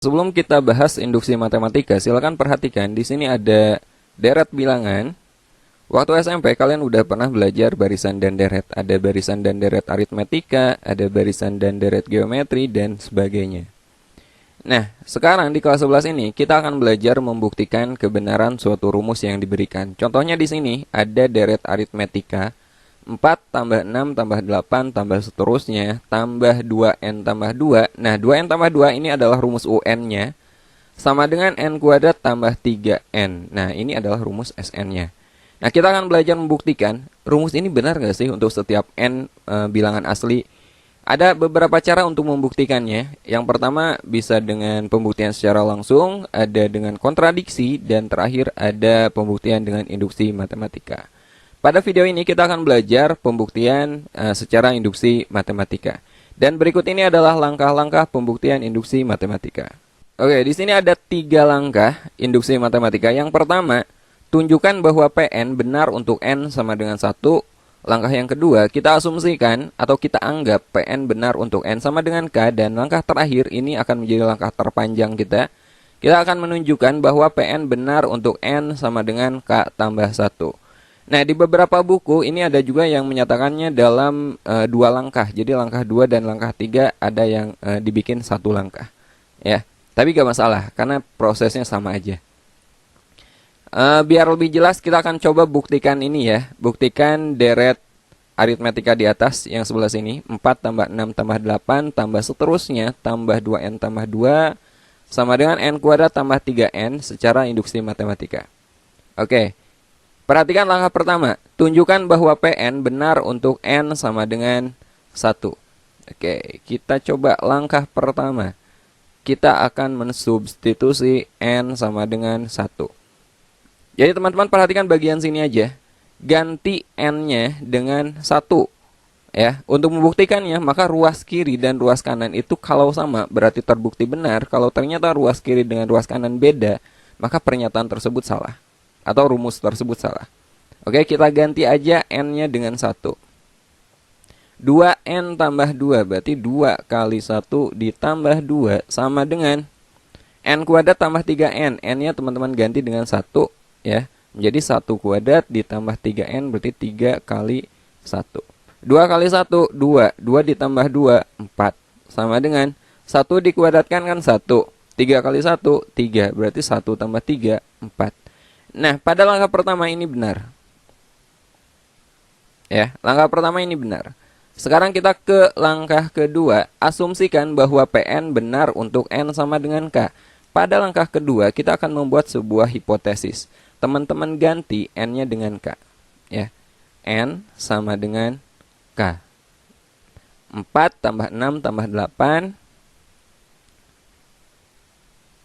Sebelum kita bahas induksi matematika, silakan perhatikan di sini ada deret bilangan. Waktu SMP kalian udah pernah belajar barisan dan deret. Ada barisan dan deret aritmetika, ada barisan dan deret geometri, dan sebagainya. Nah, sekarang di kelas 11 ini kita akan belajar membuktikan kebenaran suatu rumus yang diberikan. Contohnya di sini ada deret aritmetika 4 tambah 6 tambah 8 tambah seterusnya tambah 2n tambah 2. Nah, 2n tambah 2 ini adalah rumus UN-nya sama dengan n kuadrat tambah 3n. Nah, ini adalah rumus SN-nya. Nah, kita akan belajar membuktikan rumus ini benar nggak sih untuk setiap n bilangan asli. Ada beberapa cara untuk membuktikannya. Yang pertama bisa dengan pembuktian secara langsung, ada dengan kontradiksi, dan terakhir ada pembuktian dengan induksi matematika. Pada video ini kita akan belajar pembuktian secara induksi matematika. Dan berikut ini adalah langkah-langkah pembuktian induksi matematika. Oke, di sini ada 3 langkah induksi matematika. Yang pertama, tunjukkan bahwa Pn benar untuk n sama dengan 1. Langkah yang kedua, kita asumsikan atau kita anggap Pn benar untuk n sama dengan k. Dan langkah terakhir ini akan menjadi langkah terpanjang kita. Kita akan menunjukkan bahwa Pn benar untuk n sama dengan k tambah 1. Nah, di beberapa buku ini ada juga yang menyatakannya dalam 2 langkah. Jadi langkah 2 dan langkah 3 ada yang dibikin 1 langkah. Ya, tapi gak masalah karena prosesnya sama aja. Biar lebih jelas kita akan coba buktikan ini ya. Buktikan deret aritmetika di atas yang sebelah sini. 4 tambah 6 tambah 8 tambah seterusnya tambah 2n tambah 2 sama dengan n kuadrat tambah 3n secara induksi matematika. Oke. Perhatikan langkah pertama, tunjukkan bahwa Pn benar untuk n sama dengan 1. Oke, kita coba langkah pertama. Kita akan mensubstitusi n sama dengan 1. Jadi teman-teman perhatikan bagian sini aja. Ganti n-nya dengan 1. Ya, untuk membuktikannya, maka ruas kiri dan ruas kanan itu kalau sama berarti terbukti benar. Kalau ternyata ruas kiri dengan ruas kanan beda, maka pernyataan tersebut salah. Atau rumus tersebut salah. Oke, kita ganti aja n-nya dengan 1. 2n tambah 2 berarti 2 kali 1 ditambah 2 sama dengan n kuadrat tambah 3n. N-nya teman-teman ganti dengan 1 ya. Menjadi 1 kuadrat ditambah 3n berarti 3 kali 1. 2 kali 1 2. 2 ditambah 2 4 sama dengan 1 dikuadratkan kan 1. 3 kali 1 3 berarti 1 tambah 3 4. Nah, pada langkah pertama ini benar. Ya, langkah pertama ini benar. Sekarang kita ke langkah kedua. Asumsikan bahwa Pn benar untuk n sama dengan k. Pada langkah kedua, kita akan membuat sebuah hipotesis. Teman-teman ganti n-nya dengan k. Ya, n sama dengan k. 4 tambah 6 tambah 8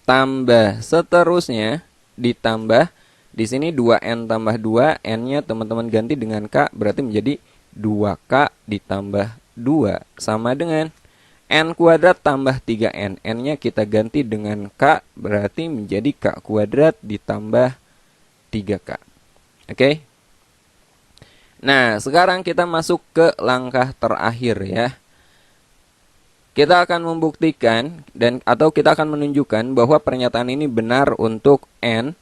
tambah seterusnya ditambah. Di sini 2n tambah 2, n-nya teman-teman ganti dengan k, berarti menjadi 2k ditambah 2 sama dengan n kuadrat tambah 3n. N-nya kita ganti dengan k, berarti menjadi k kuadrat ditambah 3k. Oke? Nah, sekarang kita masuk ke langkah terakhir ya. Kita akan membuktikan atau kita akan menunjukkan bahwa pernyataan ini benar untuk n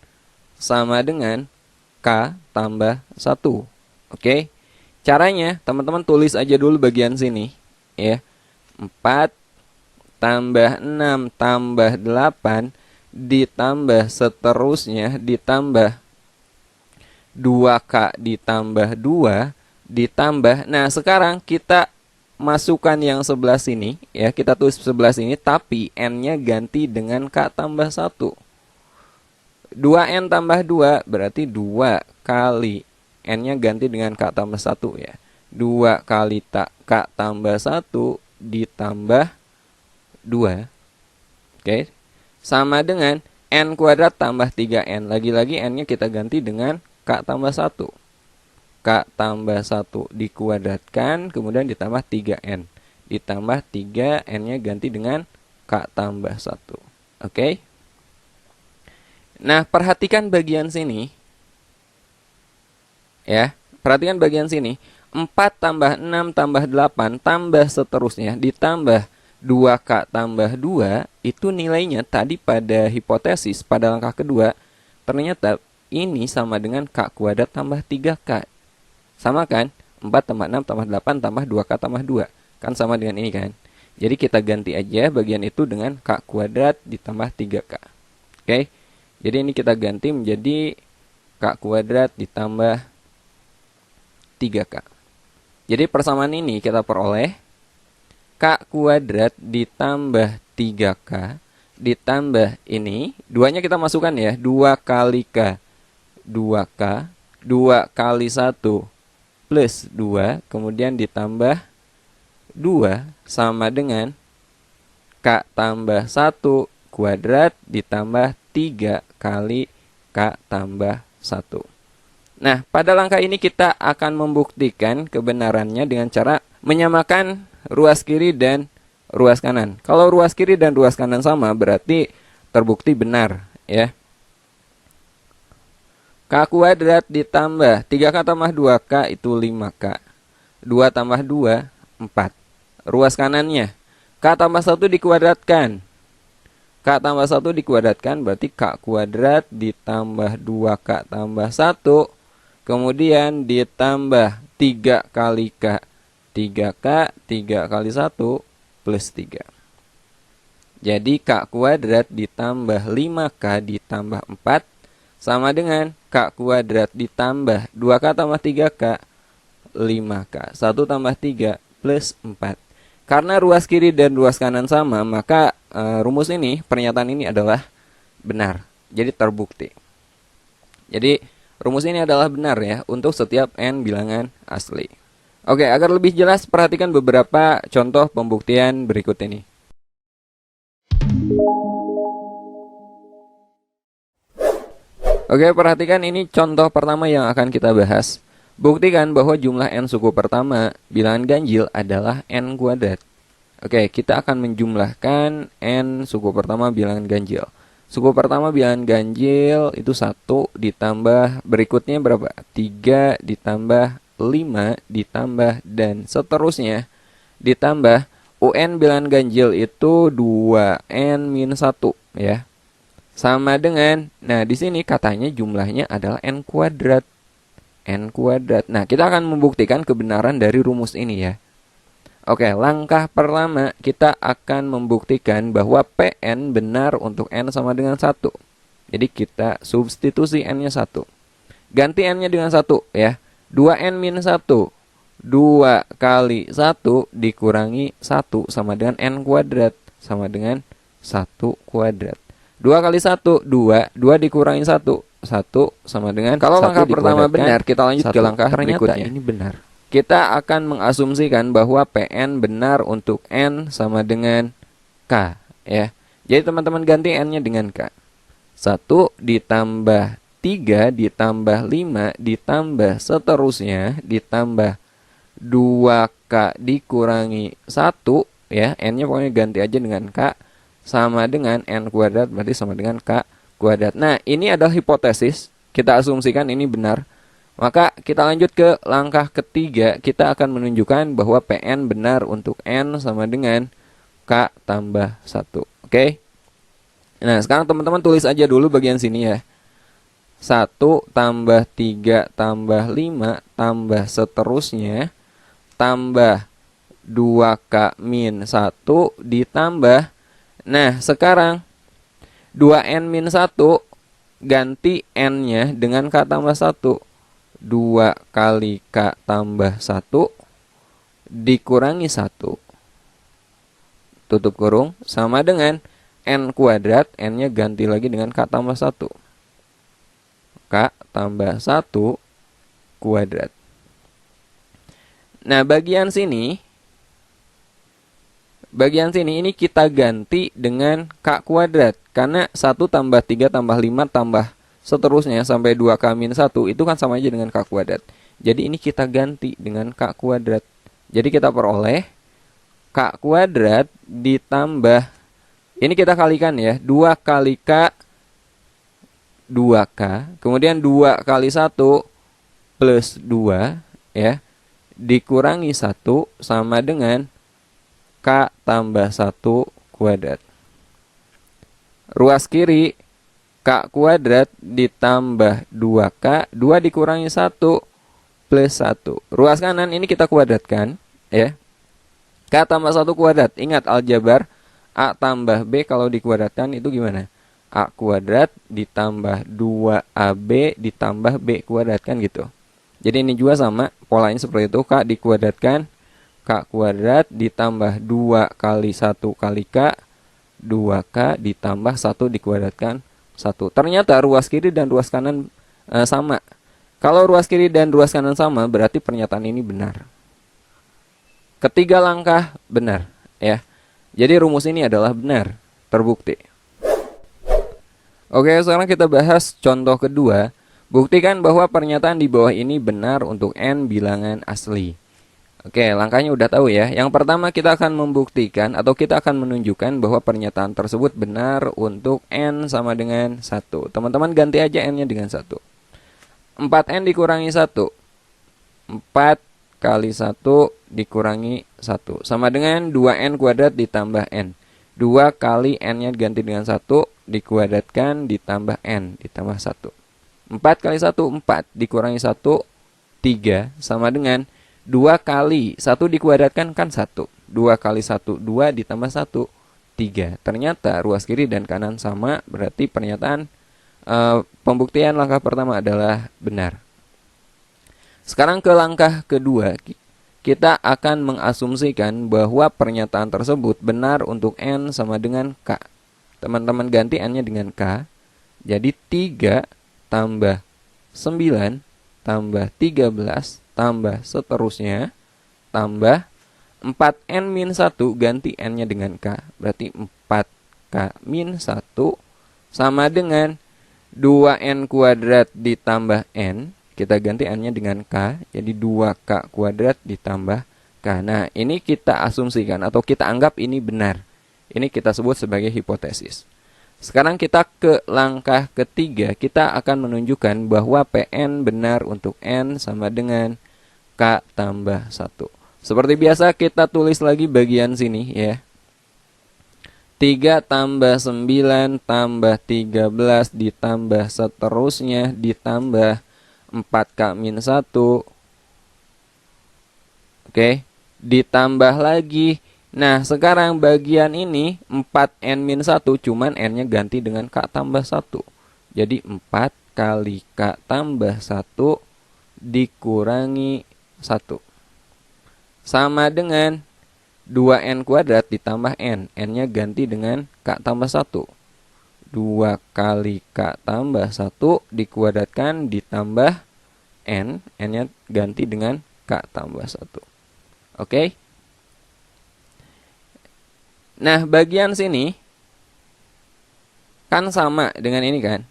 sama dengan k tambah 1. Oke. Caranya, teman-teman tulis aja dulu bagian sini. Ya. 4 tambah 6 tambah 8 ditambah seterusnya ditambah 2k ditambah 2 ditambah. Nah, sekarang kita masukkan yang sebelah sini. Ya, kita tulis sebelah sini, tapi n-nya ganti dengan k tambah 1. 2n tambah 2 berarti 2 kali n-nya ganti dengan k tambah 1 ya. 2 kali k tambah 1 ditambah 2. Oke. Sama dengan n kuadrat tambah 3n. Lagi-lagi n-nya kita ganti dengan k tambah 1. K tambah 1 dikuadratkan kemudian ditambah 3n. Ditambah 3 n-nya ganti dengan k tambah 1. Oke. Nah, perhatikan bagian sini. Ya, perhatikan bagian sini. 4 tambah 6 tambah 8 tambah seterusnya ditambah 2K tambah 2 itu nilainya tadi pada hipotesis, pada langkah kedua, ternyata ini sama dengan K kuadrat tambah 3K. Sama kan? 4 tambah 6 tambah 8 tambah 2K tambah 2. Kan sama dengan ini kan? Jadi kita ganti aja bagian itu dengan K kuadrat ditambah 3K. Oke? Jadi ini kita ganti menjadi K kuadrat ditambah 3K. Jadi persamaan ini kita peroleh K kuadrat ditambah 3K ditambah ini, duanya kita masukkan ya, 2 kali K, 2K, 2 kali 1 plus 2, kemudian ditambah 2 sama dengan K tambah 1 kuadrat ditambah 3 kali K tambah 1. Nah, pada langkah ini kita akan membuktikan kebenarannya dengan cara menyamakan ruas kiri dan ruas kanan. Kalau ruas kiri dan ruas kanan sama, berarti terbukti benar ya. K kuadrat ditambah 3K tambah 2K itu 5K. 2 tambah 2, 4. Ruas kanannya, K tambah 1 dikuadratkan. K tambah 1 dikuadratkan berarti K kuadrat ditambah 2K tambah 1. Kemudian ditambah 3 kali K. 3K, 3 kali 1 plus 3. Jadi K kuadrat ditambah 5K ditambah 4 sama dengan K kuadrat ditambah 2K tambah 3K, 5K. 1 tambah 3 plus 4. Karena ruas kiri dan ruas kanan sama, maka rumus ini, pernyataan ini adalah benar. Jadi terbukti. Jadi rumus ini adalah benar ya untuk setiap n bilangan asli. Oke, agar lebih jelas perhatikan beberapa contoh pembuktian berikut ini. Oke, perhatikan ini contoh pertama yang akan kita bahas. Buktikan bahwa jumlah n suku pertama bilangan ganjil adalah n kuadrat. Oke, kita akan menjumlahkan n suku pertama bilangan ganjil. Suku pertama bilangan ganjil itu 1 ditambah berikutnya berapa? 3 ditambah 5 ditambah dan seterusnya ditambah UN bilangan ganjil itu 2n min 1 ya. Sama dengan, nah di sini katanya jumlahnya adalah n kuadrat. N kuadrat. Nah, kita akan membuktikan kebenaran dari rumus ini ya. Oke, langkah pertama kita akan membuktikan bahwa Pn benar untuk n sama dengan 1. Jadi kita substitusi n-nya 1. Ganti n-nya dengan 1 ya. 2n min 1. 2 kali 1 dikurangi 1 sama dengan n kuadrat. Sama dengan 1 kuadrat. 2 kali 1, 2. 2 dikurangi 1. 1 sama dengan, kalau langkah pertama benar, kita lanjut ke langkah berikutnya. Ini benar. Kita akan mengasumsikan bahwa Pn benar untuk n sama dengan K ya. Jadi teman-teman ganti n-nya dengan K. 1 ditambah 3 ditambah 5 ditambah seterusnya ditambah 2K dikurangi 1 ya. N-nya pokoknya ganti aja dengan K sama dengan n kuadrat berarti sama dengan K kuadrat. Nah, ini adalah hipotesis. Kita asumsikan ini benar. Maka kita lanjut ke langkah ketiga. Kita akan menunjukkan bahwa Pn benar untuk n sama dengan K tambah 1. Oke? Nah, sekarang teman-teman tulis aja dulu bagian sini ya. 1 tambah 3 tambah 5 tambah seterusnya tambah 2K min 1 ditambah. Nah, sekarang 2n min 1 ganti n-nya dengan K tambah 1. 2 kali K tambah 1 dikurangi 1. Tutup kurung sama dengan n kuadrat. N-nya ganti lagi dengan K tambah 1. K tambah 1 kuadrat. Nah, bagian sini ini kita ganti dengan K kuadrat. Karena 1 tambah 3 tambah 5 tambah seterusnya sampai 2K min 1 itu kan sama aja dengan K kuadrat. Jadi ini kita ganti dengan K kuadrat. Jadi kita peroleh K kuadrat ditambah, ini kita kalikan ya, 2 kali K 2K, kemudian 2 kali 1 plus 2 ya, dikurangi 1 sama dengan K tambah 1 kuadrat. Ruas kiri K kuadrat ditambah 2K, 2 dikurangi 1 plus 1. Ruas kanan ini kita kuadratkan, ya. K tambah 1 kuadrat. Ingat aljabar, A tambah B kalau dikuadratkan itu gimana? A kuadrat ditambah 2AB ditambah B kuadrat, kan gitu. Jadi ini juga sama, polanya seperti itu. K dikuadratkan, K kuadrat ditambah 2 kali 1 kali K, 2K ditambah 1 dikuadratkan 1. Ternyata ruas kiri dan ruas kanan sama. Kalau ruas kiri dan ruas kanan sama, berarti pernyataan ini benar. Ketiga langkah benar, ya. Jadi rumus ini adalah benar, terbukti. Oke, sekarang kita bahas contoh kedua. Buktikan bahwa pernyataan di bawah ini benar untuk n bilangan asli. Oke, langkahnya udah tahu ya. Yang pertama kita akan membuktikan atau kita akan menunjukkan bahwa pernyataan tersebut benar untuk n sama dengan 1. Teman-teman ganti aja n-nya dengan 1. 4n dikurangi 1. 4 kali 1 dikurangi 1. Sama dengan 2n kuadrat ditambah n. 2 kali n-nya diganti dengan 1 dikuadratkan ditambah n ditambah 1. 4 kali 1, 4 dikurangi 1, 3 sama dengan 2 kali 1 dikuadratkan kan 1. 2 kali 1, 2 ditambah 1, 3. Ternyata ruas kiri dan kanan sama, berarti pernyataan pembuktian langkah pertama adalah benar. Sekarang ke langkah kedua, kita akan mengasumsikan bahwa pernyataan tersebut benar untuk n sama dengan K. Teman-teman ganti n-nya dengan K. Jadi 3 tambah 9 tambah 13 tambah seterusnya tambah 4n min 1 ganti n-nya dengan K. Berarti 4K min 1 sama dengan 2n kuadrat ditambah n. Kita ganti n-nya dengan K. Jadi 2K kuadrat ditambah K. Nah, ini kita asumsikan atau kita anggap ini benar. Ini kita sebut sebagai hipotesis. Sekarang kita ke langkah ketiga. Kita akan menunjukkan bahwa Pn benar untuk n sama dengan K tambah 1. Seperti biasa kita tulis lagi bagian sini ya. 3 tambah 9 tambah 13 ditambah seterusnya ditambah 4K min 1. Oke, ditambah lagi. Nah, sekarang bagian ini 4n min 1, cuman n-nya ganti dengan K tambah 1. Jadi 4 kali K tambah 1 dikurangi 1. Sama dengan 2n kuadrat ditambah n. N-nya ganti dengan K tambah 1. 2 kali K tambah 1 dikuadratkan ditambah n. N-nya ganti dengan K tambah 1. Oke. Nah, bagian sini kan sama dengan ini kan.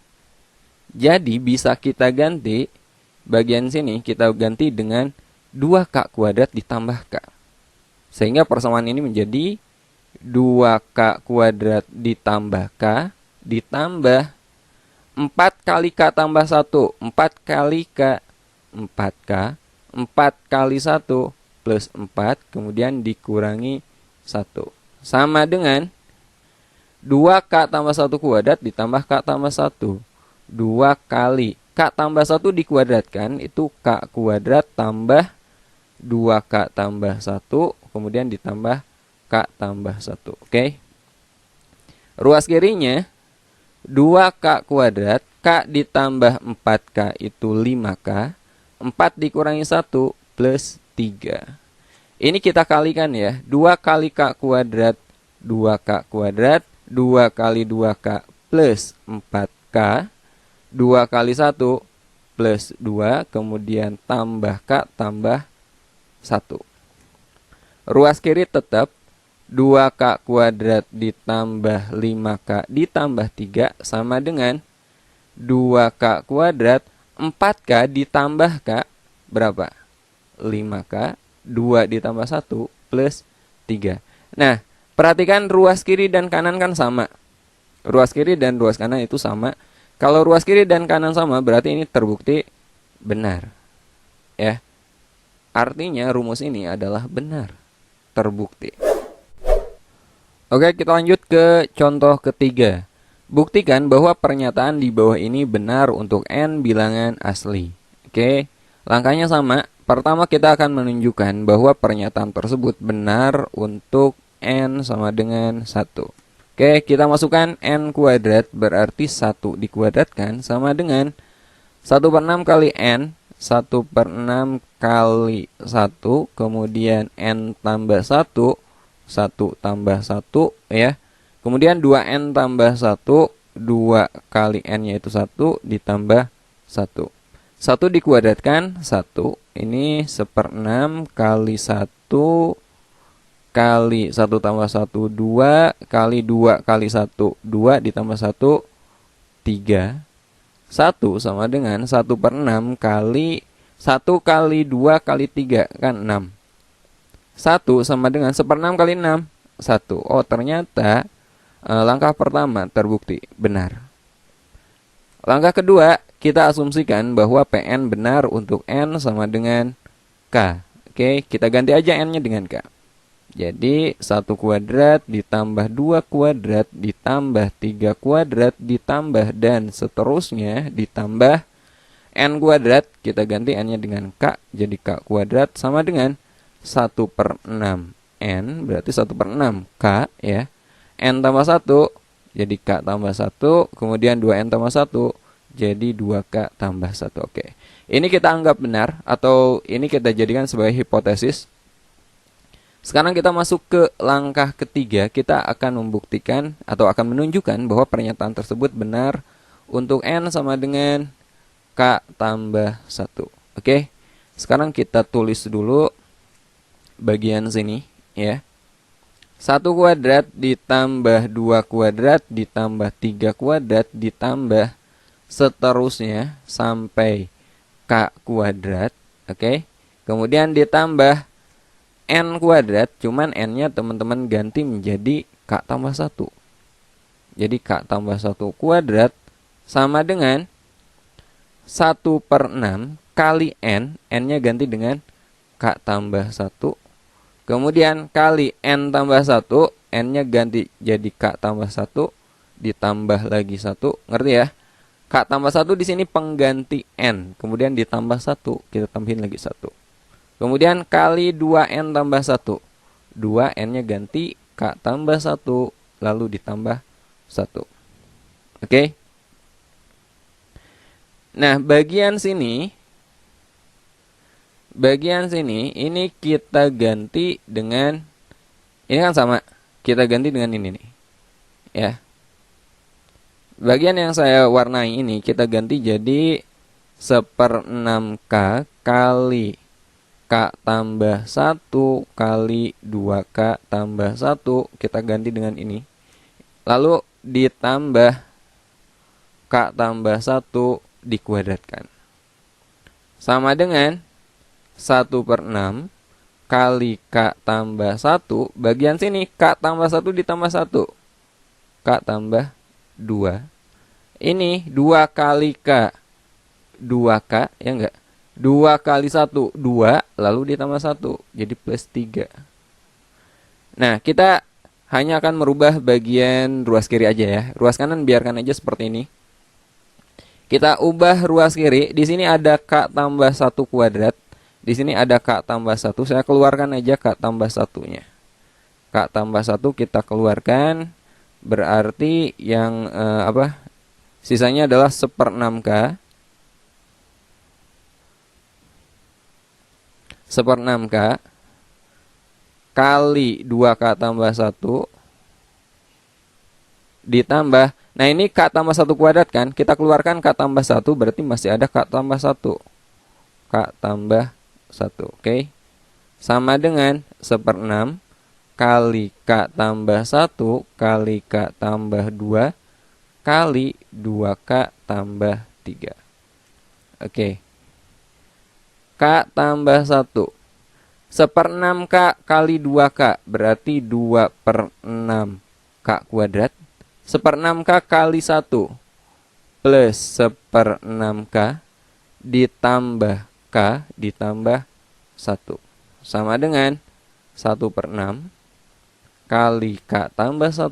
Jadi bisa kita ganti bagian sini, kita ganti dengan 2K kuadrat ditambah K. Sehingga persamaan ini menjadi 2K kuadrat ditambah K ditambah 4 kali K tambah 1. 4 kali K, 4K. 4 kali 1 plus 4, kemudian dikurangi 1. Sama dengan 2K tambah 1 kuadrat ditambah K tambah 1. 2 kali K tambah 1 dikuadratkan, itu K kuadrat tambah 2K tambah 1, kemudian ditambah K tambah 1. Oke. Ruas kirinya 2K kuadrat, K ditambah 4K itu 5K. 4 dikurangi 1 plus 3. Ini kita kalikan ya. 2 kali K kuadrat, 2K kuadrat, 2 kali 2K plus 4K. 2 kali 1 plus 2, kemudian tambah K tambah 1. Ruas kiri tetap 2K kuadrat ditambah 5K ditambah 3 sama dengan 2K kuadrat 4K ditambah K berapa? 5K, 2 ditambah 1 plus 3. Nah, perhatikan ruas kiri dan kanan kan sama. Ruas kiri dan ruas kanan itu sama. Kalau ruas kiri dan kanan sama, berarti ini terbukti benar. Ya. Artinya rumus ini adalah benar, terbukti. Oke, kita lanjut ke contoh ketiga. Buktikan bahwa pernyataan di bawah ini benar untuk n bilangan asli. Oke, langkahnya sama. Pertama kita akan menunjukkan bahwa pernyataan tersebut benar untuk n sama dengan 1. Oke, kita masukkan n kuadrat berarti 1 dikuadratkan sama dengan 1/6 kali n, 1/6 kali 1, kemudian n tambah 1, 1 tambah 1 ya. Kemudian 2n tambah 1, 2 kali n yaitu 1 ditambah 1. 1 dikuadratkan 1, ini 1/6 kali 1 kali 1 tambah 1, 2 kali 2 kali 1, 2 ditambah 1, 3. 1 sama dengan 1/6 kali 1 kali 2 kali 3 kan 6. 1 sama dengan 1/6 kali 6, 1. Oh, ternyata langkah pertama terbukti benar. Langkah kedua, kita asumsikan bahwa Pn benar untuk n sama dengan K. Oke, kita ganti aja n-nya dengan K. Jadi 1 kuadrat ditambah 2 kuadrat ditambah 3 kuadrat ditambah dan seterusnya ditambah n kuadrat. Kita ganti n-nya dengan K, jadi K kuadrat sama dengan 1/6 n, berarti 1/6 K ya. N tambah 1, jadi K tambah 1, kemudian 2n tambah 1, jadi 2K tambah 1. Oke, ini kita anggap benar atau ini kita jadikan sebagai hipotesis. Sekarang kita masuk ke langkah ketiga. Kita akan membuktikan atau akan menunjukkan bahwa pernyataan tersebut benar untuk n sama dengan K tambah 1. Oke, sekarang kita tulis dulu bagian sini ya. 1 kuadrat ditambah 2 kuadrat ditambah 3 kuadrat ditambah seterusnya sampai K kuadrat. Oke, kemudian ditambah n kuadrat, cuman n-nya teman-teman ganti menjadi K tambah 1. Jadi K tambah 1 kuadrat sama dengan 1/6 kali n, n-nya ganti dengan K tambah 1. Kemudian kali n tambah 1, n-nya ganti jadi K tambah 1 ditambah lagi 1. Ngerti ya? K tambah 1 di sini pengganti n, kemudian ditambah 1, kita tambahin lagi 1. Kemudian kali 2n tambah 1. 2n-nya ganti K tambah 1 lalu ditambah 1. Oke. Nah, bagian sini ini kita ganti dengan ini kan sama. Kita ganti dengan ini nih. Ya. Bagian yang saya warnai ini kita ganti jadi 1/6K kali K tambah 1 kali 2K tambah 1. Kita ganti dengan ini. Lalu ditambah K tambah 1 dikuadratkan. Sama dengan 1/6 kali K tambah 1. Bagian sini K tambah 1 ditambah 1. K tambah 2. Ini 2 kali K. 2K ya enggak? 2 kali 1, 2, lalu ditambah 1, jadi plus 3. Nah, kita hanya akan merubah bagian ruas kiri aja ya. Ruas kanan biarkan aja seperti ini. Kita ubah ruas kiri. Di sini ada K tambah 1 kuadrat. Di sini ada K tambah 1. Saya keluarkan aja K tambah 1-nya. K tambah 1 kita keluarkan. Berarti yang sisanya adalah 1/6K. 1/6K kali 2K tambah 1 ditambah, nah ini K tambah 1 kuadrat kan, kita keluarkan K tambah 1 berarti masih ada K tambah 1. K tambah 1, oke. Sama dengan 1/6 kali K tambah 1 kali K tambah 2 kali 2K tambah 3. Oke. K tambah 1. 1/6K kali 2K berarti 2/6 K kuadrat. 1/6K kali 1 plus 1/6K ditambah K ditambah 1 sama dengan 1/6 K kali K tambah 1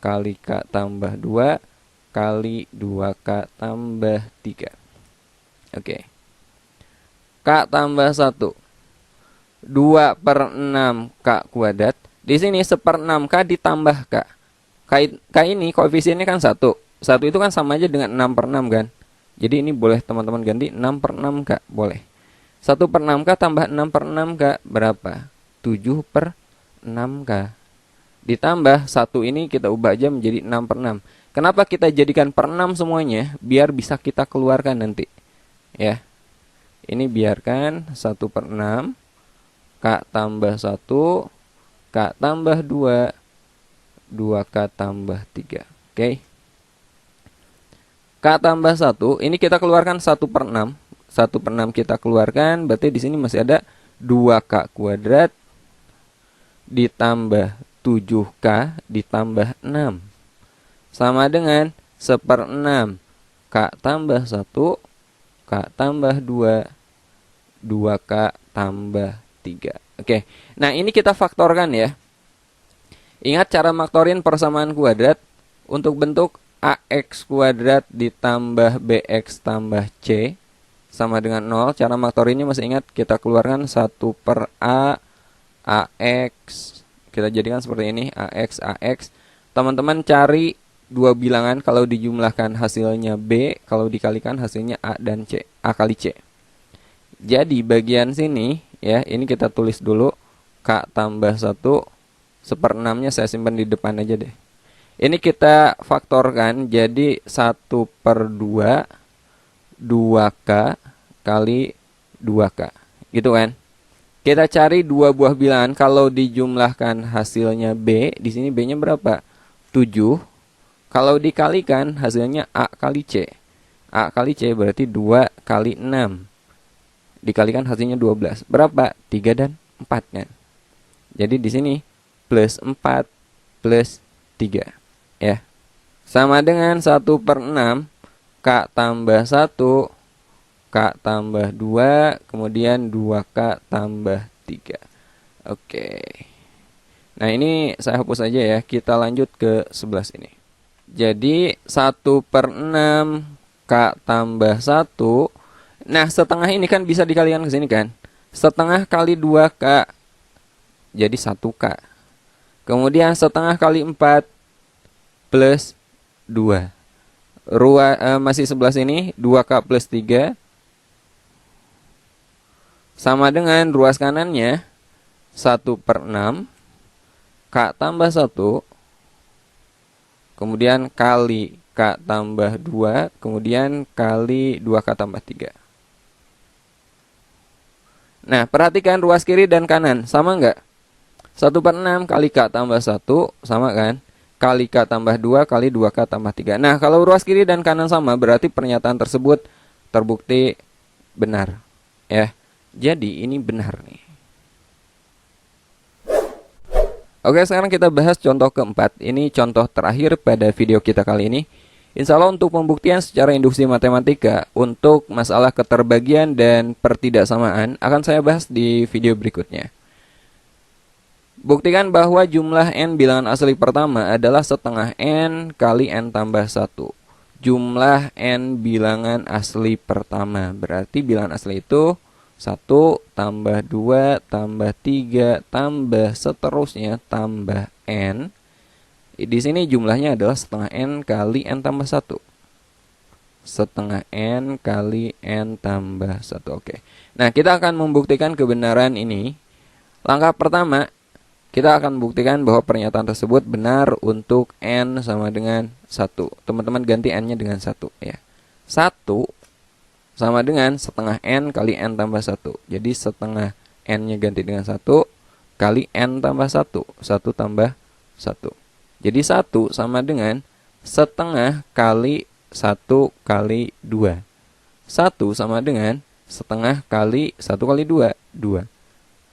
kali K tambah 2 kali 2K tambah 3. Oke. K tambah 1. 2/6 K kuadrat. Di sini 1/6 K ditambah K. K ini koefisiennya kan 1. 1 itu kan sama aja dengan 6/6 kan. Jadi ini boleh teman-teman ganti 6/6 K. Boleh. 1/6 K tambah 6/6 K berapa? 7/6 K. Ditambah 1 ini kita ubah aja menjadi 6/6. Kenapa kita jadikan per 6 semuanya? Biar bisa kita keluarkan nanti. Ya. Ini biarkan 1/6 K tambah 1 K tambah 2 2K tambah 3. Oke. K tambah 1 ini kita keluarkan 1/6. 1/6 kita keluarkan, berarti di sini masih ada 2K kuadrat ditambah 7K ditambah 6 sama dengan 1/6 K tambah 1 K tambah 2 2K tambah 3. Oke. Nah, ini kita faktorkan ya. Ingat cara faktorin persamaan kuadrat untuk bentuk AX kuadrat ditambah BX tambah C sama dengan 0. Cara faktorinnya masih ingat, kita keluarkan 1/A AX. Kita jadikan seperti ini, AX AX. Teman-teman cari dua bilangan, kalau dijumlahkan hasilnya B, kalau dikalikan hasilnya A dan C, A kali C. Jadi bagian sini ya, ini kita tulis dulu K tambah 1, 1/6-nya saya simpan di depan aja deh. Ini kita faktorkan jadi 1/2 2K kali 2K. Gitu kan? Kita cari dua buah bilangan, kalau dijumlahkan hasilnya B, di sini B-nya berapa? 7. Kalau dikalikan hasilnya A kali C. A kali C berarti 2 kali 6. Dikalikan hasilnya 12. Berapa? 3 dan 4 kan. Jadi di sini plus 4 plus 3 ya. Sama dengan 1/6 K tambah 1 K tambah 2 kemudian 2K tambah 3. Oke. Nah, ini saya hapus aja ya. Kita lanjut ke 11 ini. Jadi 1/6 K tambah 1. Nah, setengah ini kan bisa dikalikan ke sini kan. Setengah kali 2K jadi 1K. Kemudian setengah kali 4 plus 2. Masih 11 ini 2K plus 3 sama dengan ruas kanannya 1/6 K tambah 1 kemudian kali K tambah 2 kemudian kali 2K tambah 3. Nah, perhatikan ruas kiri dan kanan sama enggak? 1/6 kali K tambah 1 sama kan? Kali K tambah 2 kali 2K tambah 3. Nah, kalau ruas kiri dan kanan sama berarti pernyataan tersebut terbukti benar ya. Jadi ini benar nih. Oke, sekarang kita bahas contoh keempat. Ini contoh terakhir pada video kita kali ini. Insya Allah untuk pembuktian secara induksi matematika untuk masalah keterbagian dan pertidaksamaan akan saya bahas di video berikutnya. Buktikan bahwa jumlah n bilangan asli pertama adalah setengah n kali n tambah 1. Jumlah n bilangan asli pertama. Berarti bilangan asli itu 1 tambah 2 tambah 3 tambah seterusnya tambah n. Di sini jumlahnya adalah setengah n kali n tambah 1. Setengah n kali n tambah 1. Oke. Nah, kita akan membuktikan kebenaran ini. Langkah pertama, kita akan buktikan bahwa pernyataan tersebut benar untuk n sama dengan 1. Teman-teman ganti n-nya dengan 1 ya. 1 sama dengan setengah n kali n tambah 1. Jadi setengah n-nya ganti dengan 1 kali n tambah 1. 1 tambah 1. Jadi 1 sama dengan setengah kali 1 kali 2. 1 sama dengan setengah kali 1 kali 2. 2.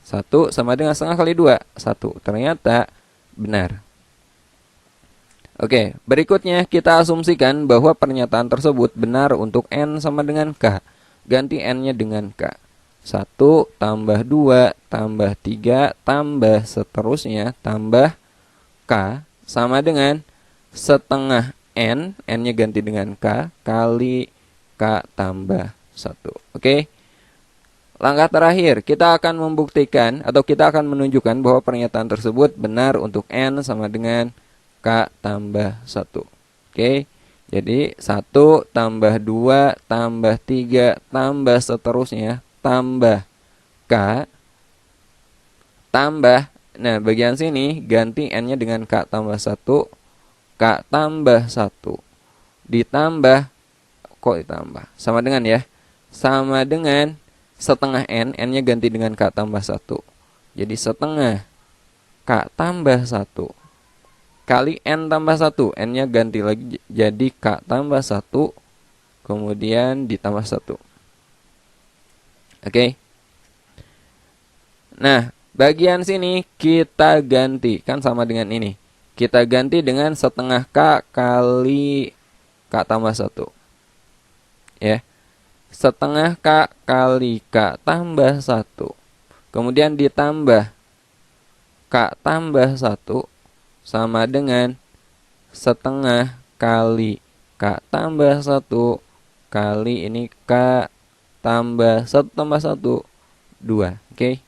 1 sama dengan setengah kali 2. 1. Ternyata benar. Oke, berikutnya kita asumsikan bahwa pernyataan tersebut benar untuk n sama dengan k. Ganti n-nya dengan k. 1 tambah 2 tambah 3 tambah seterusnya tambah K sama dengan setengah N, N-nya ganti dengan K, kali K tambah 1. Oke. Langkah terakhir, kita akan membuktikan atau kita akan menunjukkan bahwa pernyataan tersebut benar untuk N sama dengan K tambah 1. Oke. Jadi 1 tambah 2 tambah 3 tambah seterusnya tambah K tambah, nah bagian sini ganti N-nya dengan K tambah 1, K tambah 1 ditambah, kok ditambah? Sama dengan ya, sama dengan setengah N, N-nya ganti dengan K tambah 1. Jadi setengah K tambah 1 kali N tambah 1, N-nya ganti lagi jadi K tambah 1, kemudian ditambah 1. Oke. Nah, bagian sini kita ganti, kan sama dengan ini. Kita ganti dengan setengah K kali K tambah 1. Ya. Setengah K kali K tambah 1. Kemudian ditambah K tambah 1 sama dengan setengah kali K tambah 1 kali ini K tambah 1 tambah 1, 2. Oke.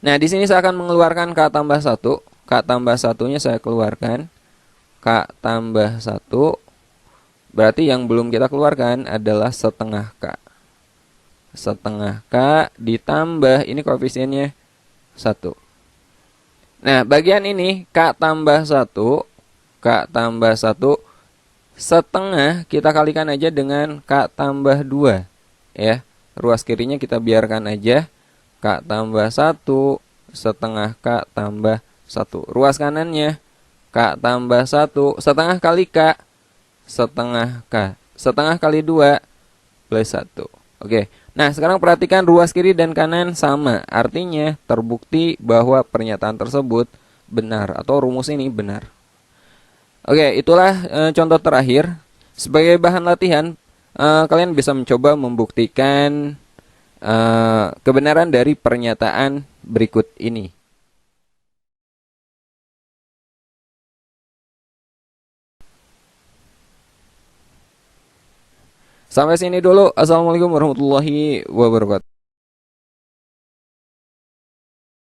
Nah, di sini saya akan mengeluarkan K tambah 1. K tambah 1-nya saya keluarkan. K tambah 1. Berarti yang belum kita keluarkan adalah setengah K. Setengah K ditambah, ini koefisiennya 1. Nah, bagian ini K tambah 1. K tambah 1. Setengah kita kalikan aja dengan K tambah 2. Ya, ruas kirinya kita biarkan aja. K tambah 1 setengah K tambah 1. Ruas kanannya K tambah 1 setengah kali K setengah K. Setengah kali 2 plus 1. Oke. Nah, sekarang perhatikan ruas kiri dan kanan sama. Artinya terbukti bahwa pernyataan tersebut benar atau rumus ini benar. Oke, itulah contoh terakhir. Sebagai bahan latihan, kalian bisa mencoba membuktikan kebenaran dari pernyataan berikut ini. Sampai sini dulu. Assalamualaikum warahmatullahi wabarakatuh.